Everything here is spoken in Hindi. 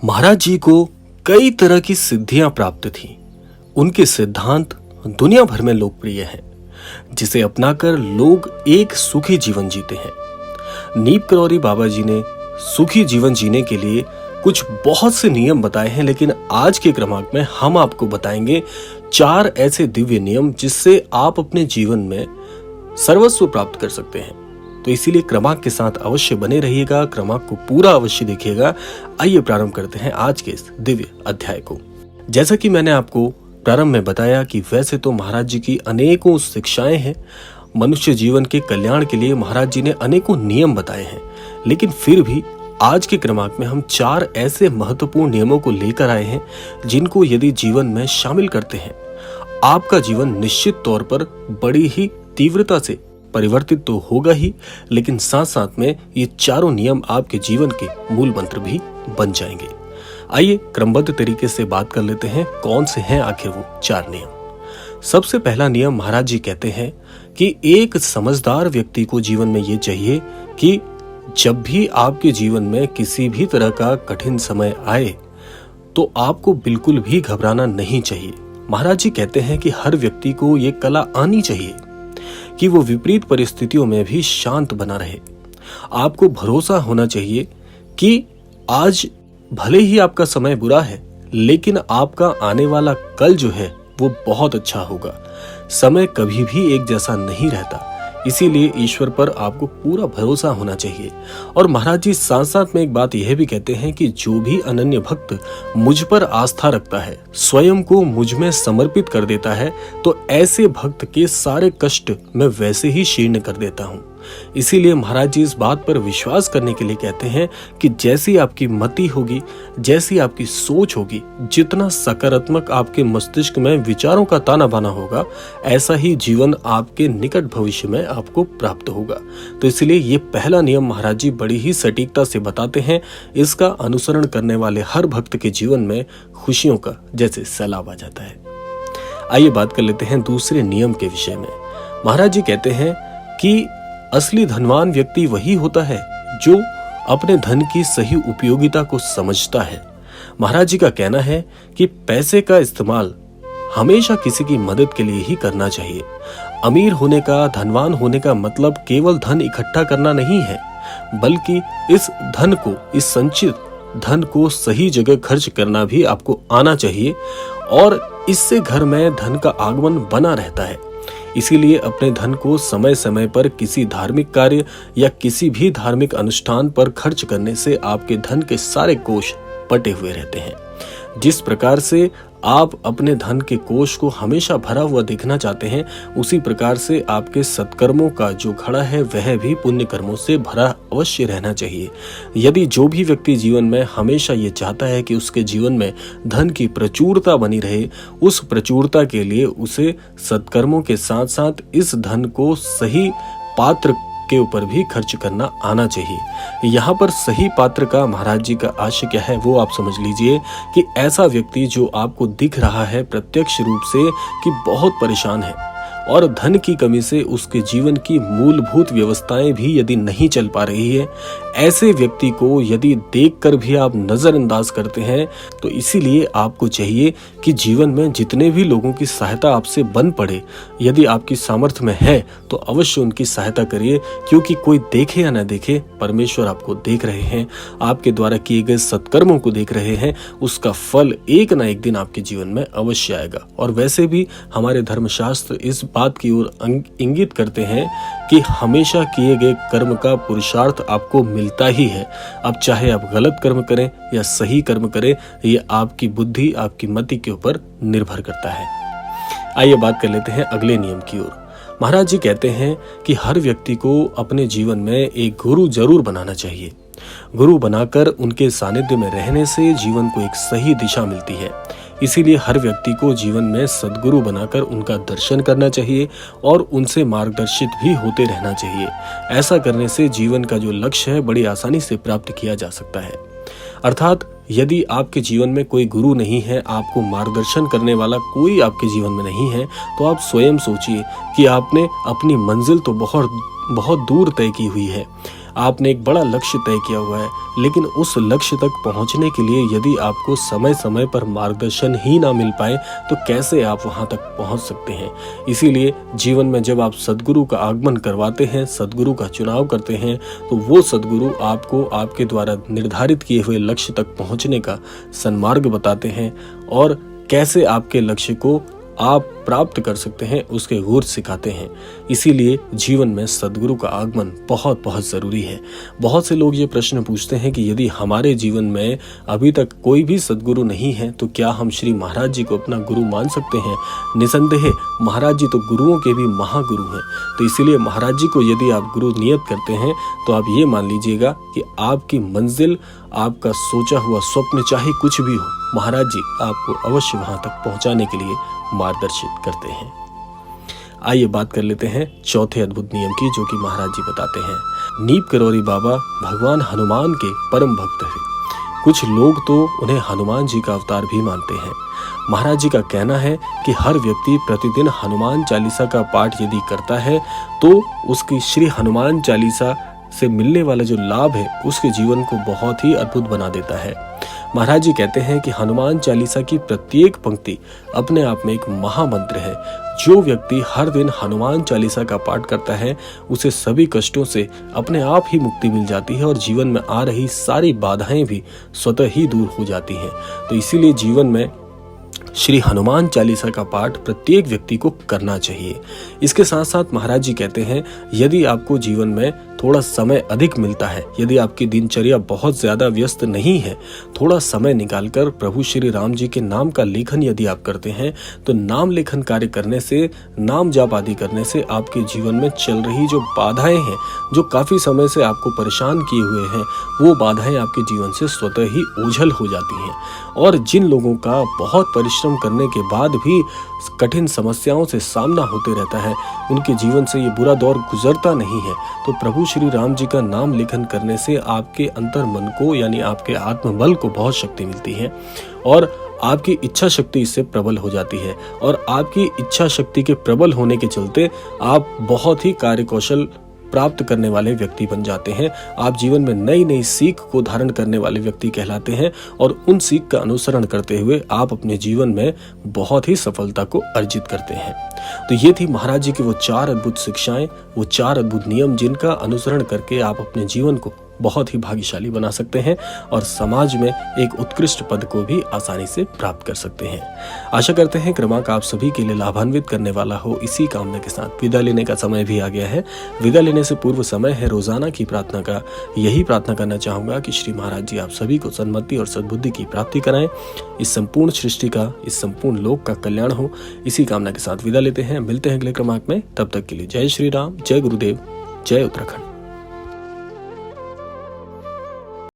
महाराज जी को कई तरह की सिद्धियां प्राप्त थीं। उनके सिद्धांत दुनिया भर में लोकप्रिय हैं, जिसे अपनाकर लोग एक सुखी जीवन जीते हैं। नीम करौरी बाबा जी ने सुखी जीवन जीने के लिए कुछ बहुत से नियम बताए हैं, लेकिन आज के क्रमांक में हम आपको बताएंगे 4 ऐसे दिव्य नियम जिससे आप अपने जीवन में सर्वस्व प्राप्त कर सकते हैं। तो इसीलिए क्रमांक के साथ अवश्य बने रहिएगा, क्रमांक को पूरा अवश्य देखिएगा। आइए प्रारंभ करते हैं आज के इस दिव्य अध्याय को। जैसा कि मैंने आपको प्रारंभ में बताया कि वैसे तो महाराज जी की अनेकों शिक्षाएं हैं, मनुष्य जीवन के कल्याण के लिए महाराज जी ने अनेकों नियम बताए हैं, लेकिन फिर भी आज के क्रमांक में हम 4 ऐसे महत्वपूर्ण नियमों को लेकर आए हैं जिनको यदि जीवन में शामिल करते हैं, आपका जीवन निश्चित तौर पर बड़ी ही तीव्रता से परिवर्तित तो होगा ही, लेकिन साथ साथ में ये चारों नियम आपके जीवन के मूल मंत्र भी बन जाएंगे। आइए क्रमबद्ध तरीके से बात कर लेते हैं कौन से हैं आखिर वो 4 नियम। सबसे पहला नियम महाराज जी कहते हैं कि एक समझदार व्यक्ति को जीवन में ये चाहिए कि जब भी आपके जीवन में किसी भी तरह का कठिन समय आए तो आपको बिल्कुल भी घबराना नहीं चाहिए। महाराज जी कहते हैं कि हर व्यक्ति को ये कला आनी चाहिए कि वो विपरीत परिस्थितियों में भी शांत बना रहे। आपको भरोसा होना चाहिए कि आज भले ही आपका समय बुरा है, लेकिन आपका आने वाला कल जो है वो बहुत अच्छा होगा। समय कभी भी एक जैसा नहीं रहता, इसीलिए ईश्वर पर आपको पूरा भरोसा होना चाहिए। और महाराज जी साथ साथ में एक बात यह भी कहते हैं कि जो भी अनन्य भक्त मुझ पर आस्था रखता है, स्वयं को मुझ में समर्पित कर देता है, तो ऐसे भक्त के सारे कष्ट मैं वैसे ही शीर्ण कर देता हूँ। इसीलिए महाराज जी इस बात पर विश्वास करने के लिए कहते हैं कि जैसी आपकी मति होगी, जैसी आपकी सोच होगी, जितना सकारात्मक आपके मस्तिष्क में विचारों का ताना बाना होगा, ऐसा ही जीवन आपके निकट भविष्य में आपको प्राप्त होगा। तो इसलिए ये पहला नियम महाराज जी बड़ी ही सटीकता से बताते हैं। इसका अनुसरण करने वाले हर भक्त के जीवन में खुशियों का जैसे सैलाब आ जाता है। आइए बात कर लेते हैं दूसरे नियम के विषय में। महाराज जी कहते हैं कि असली धनवान व्यक्ति वही होता है जो अपने धन की सही उपयोगिता को समझता है। महाराज जी का कहना है कि पैसे का इस्तेमाल हमेशा किसी की मदद के लिए ही करना चाहिए। अमीर होने का, धनवान होने का मतलब केवल धन इकट्ठा करना नहीं है, बल्कि इस धन को, इस संचित धन को सही जगह खर्च करना भी आपको आना चाहिए, और इससे घर में धन का आगमन बना रहता है। इसीलिए अपने धन को समय समय पर किसी धार्मिक कार्य या किसी भी धार्मिक अनुष्ठान पर खर्च करने से आपके धन के सारे कोष पटे हुए रहते हैं। जिस प्रकार से आप अपने धन के कोष को हमेशा भरा हुआ देखना चाहते हैं, उसी प्रकार से आपके सत्कर्मों का जो घड़ा है वह भी पुण्य कर्मों से भरा अवश्य रहना चाहिए। यदि जो भी व्यक्ति जीवन में हमेशा ये चाहता है कि उसके जीवन में धन की प्रचुरता बनी रहे, उस प्रचुरता के लिए उसे सत्कर्मों के साथ साथ इस धन को सही पात्र के ऊपर भी खर्च करना आना चाहिए। यहाँ पर सही पात्र का महाराज जी का आशय क्या है वो आप समझ लीजिए कि ऐसा व्यक्ति जो आपको दिख रहा है प्रत्यक्ष रूप से कि बहुत परेशान है और धन की कमी से उसके जीवन की मूलभूत व्यवस्थाएं भी यदि नहीं चल पा रही है, ऐसे व्यक्ति को यदि देखकर भी आप नजरअंदाज करते हैं, तो इसीलिए आपको चाहिए कि जीवन में जितने भी लोगों की सहायता आपसे बन पड़े, यदि आपकी सामर्थ्य में है तो अवश्य उनकी सहायता करिए, क्योंकि कोई देखे या न देखे, परमेश्वर आपको देख रहे हैं, आपके द्वारा किए गए सत्कर्मों को देख रहे हैं। उसका फल एक न एक दिन आपके जीवन में अवश्य आएगा। और वैसे भी हमारे धर्मशास्त्र इस बात की ओर इंगित करते हैं कि हमेशा किए गए कर्म का पुरुषार्थ आपको मिलता ही है। अब चाहे आप गलत कर्म करें या सही कर्म करें, ये आपकी बुद्धि, आपकी मति के ऊपर निर्भर करता है। आइए बात कर लेते हैं अगले नियम की ओर। महाराज जी कहते हैं कि हर व्यक्ति को अपने जीवन में एक गुरु जरूर बनाना चाहिए। गुरु बनाकर उनके सानिध्य में रहने से जीवन को एक सही दिशा मिलती है। इसीलिए हर व्यक्ति को जीवन में सद्गुरु बनाकर उनका दर्शन करना चाहिए और उनसे मार्गदर्शित भी होते रहना चाहिए। ऐसा करने से जीवन का जो लक्ष्य है बड़ी आसानी से प्राप्त किया जा सकता है। अर्थात यदि आपके जीवन में कोई गुरु नहीं है, आपको मार्गदर्शन करने वाला कोई आपके जीवन में नहीं है, तो आप स्वयं सोचिए कि आपने अपनी मंजिल तो बहुत दूर तय की हुई है। आपने एक बड़ा लक्ष्य तय किया हुआ है, लेकिन उस लक्ष्य तक पहुंचने के लिए यदि आपको समय समय पर मार्गदर्शन ही ना मिल पाए तो कैसे आप वहां तक पहुंच सकते हैं। इसीलिए जीवन में जब आप सद्गुरु का आगमन करवाते हैं, सद्गुरु का चुनाव करते हैं, तो वो सद्गुरु आपको आपके द्वारा निर्धारित किए हुए लक्ष्य तक पहुंचने का सन्मार्ग बताते हैं और कैसे आपके लक्ष्य को आप प्राप्त कर सकते हैं उसके गुर सिखाते हैं। इसीलिए जीवन में सद्गुरु का आगमन बहुत बहुत जरूरी है। बहुत से लोग ये प्रश्न पूछते हैं कि यदि हमारे जीवन में अभी तक कोई भी सद्गुरु नहीं है तो क्या हम श्री महाराज जी को अपना गुरु मान सकते हैं। निसंदेह महाराज जी तो गुरुओं के भी महागुरु हैं, तो इसीलिए महाराज जी को यदि आप गुरु नियत करते हैं तो आप ये मान लीजिएगा कि आपकी मंजिल, आपका सोचा हुआ स्वप्न चाहे कुछ भी हो, महाराज जी आपको अवश्य वहां तक पहुंचाने के लिए मार्गदर्शित करते हैं। आइए बात कर लेते हैं चौथे अद्भुत नियम की, जो कि महाराज जी बताते हैं। नीप करौरी बाबा भगवान हनुमान के परम भक्त हैं। कुछ लोग तो उन्हें हनुमान जी का अवतार भी मानते हैं। महाराज जी का कहना है कि हर व्यक्ति प्रतिदिन हनुमान चालीसा का पाठ यदि करता है तो उसकी श्री हनुमान चालीसा से मिलने वाला जो लाभ है उसके जीवन को बहुत ही अद्भुत बना देता है। महाराज जी कहते हैं कि हनुमान चालीसा की प्रत्येक पंक्ति अपने आप में एक महामंत्र है। जो व्यक्ति हर दिन हनुमान चालीसा का पाठ करता है उसे सभी कष्टों से अपने आप ही मुक्ति मिल जाती है और जीवन में आ रही सारी बाधाएं भी स्वतः ही दूर हो जाती हैं। तो इसीलिए जीवन में श्री हनुमान चालीसा का पाठ प्रत्येक व्यक्ति को करना चाहिए। इसके साथ साथ महाराज जी कहते हैं यदि आपको जीवन में थोड़ा समय अधिक मिलता है, यदि आपकी दिनचर्या बहुत ज्यादा व्यस्त नहीं है, थोड़ा समय निकालकर प्रभु श्री राम जी के नाम का लेखन यदि आप करते हैं तो नाम लेखन कार्य करने से, नाम जाप आदि करने से आपके जीवन में चल रही जो बाधाएं हैं, जो काफी समय से आपको परेशान किए हुए हैं, वो बाधाएं आपके जीवन से स्वतः ही ओझल हो जाती हैं। और जिन लोगों का बहुत परिश्रम करने के बाद भी कठिन समस्याओं से सामना होते रहता है, उनके जीवन से ये बुरा दौर गुजरता नहीं है, तो प्रभु श्री राम जी का नाम लेखन करने से आपके अंतर मन को, यानी आपके आत्मबल को बहुत शक्ति मिलती है और आपकी इच्छा शक्ति इससे प्रबल हो जाती है। और आपकी इच्छा शक्ति के प्रबल होने के चलते आप बहुत ही कार्यकौशल प्राप्त करने वाले व्यक्ति बन जाते हैं। आप जीवन में नई नई सीख को धारण करने वाले व्यक्ति कहलाते हैं और उन सीख का अनुसरण करते हुए आप अपने जीवन में बहुत ही सफलता को अर्जित करते हैं। तो ये थी महाराज जी की वो 4 अद्भुत शिक्षाएं, वो 4 अद्भुत नियम जिनका अनुसरण करके आप अपने जीवन को बहुत ही भाग्यशाली बना सकते हैं और समाज में एक उत्कृष्ट पद को भी आसानी से प्राप्त कर सकते हैं। आशा करते हैं क्रमांक आप सभी के लिए लाभान्वित करने वाला हो। इसी कामना के साथ विदा लेने का समय भी आ गया है। विदा लेने से पूर्व समय है रोजाना की प्रार्थना का। यही प्रार्थना करना चाहूंगा कि श्री महाराज जी आप सभी को सन्मति और सद्बुद्धि की प्राप्ति कराएं। इस संपूर्ण सृष्टि का, इस संपूर्ण लोक का कल्याण हो, इसी कामना के साथ विदा लेते हैं। मिलते हैं अगले क्रमांक में। तब तक के लिए जय श्री राम, जय गुरुदेव, जय उत्तराखंड।